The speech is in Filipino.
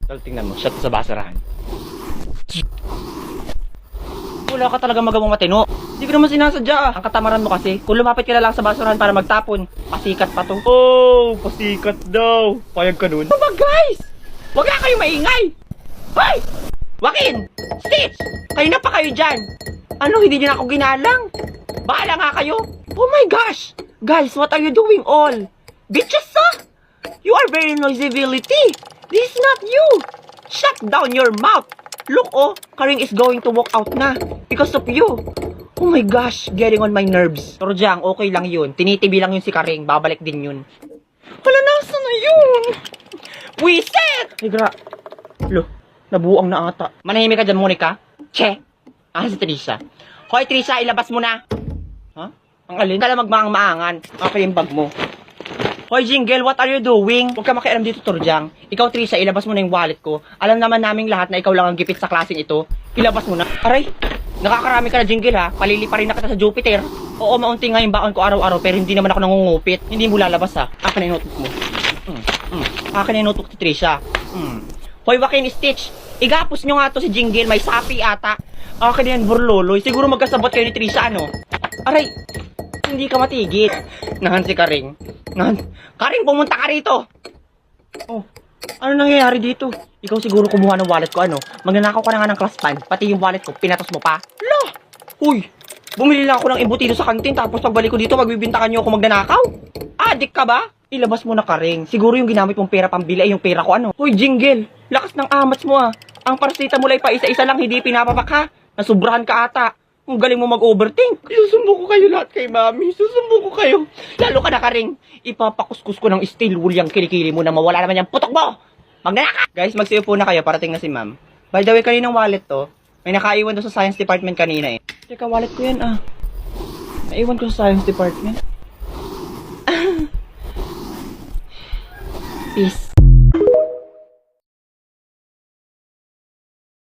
Tol, tingnan mo, shot sa basurahan. Wala ka talaga magawang matino. Hindi ko naman sinasadya. Ang katamaran mo kasi, kung lumapit ka na lang sa basurahan para magtapon, pasikat pa to. Oh, pasikat daw. Payag ka nun. Aba guys! Huwag nga kayo maingay! Hoy! Joaquin! Stitch! Kayo na pa kayo dyan! Ano, hindi niyo na ako ginalang? Bahala nga kayo! Oh my gosh! Guys, what are you doing all? Bitches, huh? You are very noisibility! This is not you! Shut down your mouth! Look, oh, Karing is going to walk out na because of you. Oh my gosh, getting on my nerves. Pero Jang, okay lang yun. Tinitibi lang yun si Karing. Babalik din yun. Hala, nasa na yun? Wiset! Higra. Lo, nabuang na ata. Manahimik ka dyan, Monica. Che. Si Trisha. Hoy, Trisha, ilabas mo na. Ha? Ang alin? Kala magmaang-maangan. Okay yung bag mo. Hoy, Jingle, what are you doing? Huwag ka makialam dito, Torjang. Ikaw, Trisha, ilabas mo na yung wallet ko. Alam naman naming lahat na ikaw lang ang gipit sa klaseng ito. Ilabas mo na. Aray, nakakarami ka na, Jingle, ha? Palili pa rin na kita sa Jupiter. Oo, maunti nga yung baon ko araw-araw, pero hindi naman ako nangungupit. Hindi mo lalabas, ha? Akin na yung notebook mo. Akin na yung notebook ni Trisha. Hoy, Joaquin, Stitch, igapos nyo nga to si Jingle. May sapi ata. Akin na yan, burloloy. Siguro magkasabot kayo ni Trisha, ano? Aray, hindi ka matigit. Nahan si Karing. Karing, pumunta ka rito! Oh, ano nangyayari dito? Ikaw siguro kumuha ng wallet ko, ano? Magnanakaw ka na nga ng class time, pati yung wallet ko, pinatos mo pa? Lah! Uy! Bumili lang ako ng embutido sa kantin, tapos pagbalik ko dito, magbibintakan nyo ako magnanakaw? Adik ka ba? Ilabas mo na, Karing. Siguro yung ginamit mong pera pambili ay yung pera ko, ano? Uy, Jingle! Lakas ng amats mo, ah! Ang parasita mo lang pa isa-isa lang, hindi pinapapak, ha? Nasubrahan ka ata. Ang galing mo mag-overthink. Susumbo ko kayo lahat kay Mami. Susumbo ko kayo. Lalo ka na, Karing. Ipapakuskus ko ng steel wool yung kilikili mo na mawala naman yung putok mo. Magnanaka! Guys, magsiupo na kayo. Parating na si Ma'am. By the way, kaninang wallet to? May nakaiwan doon sa Science Department kanina eh. Teka, wallet ko yan ah. Naiwan ko sa Science Department. Peace.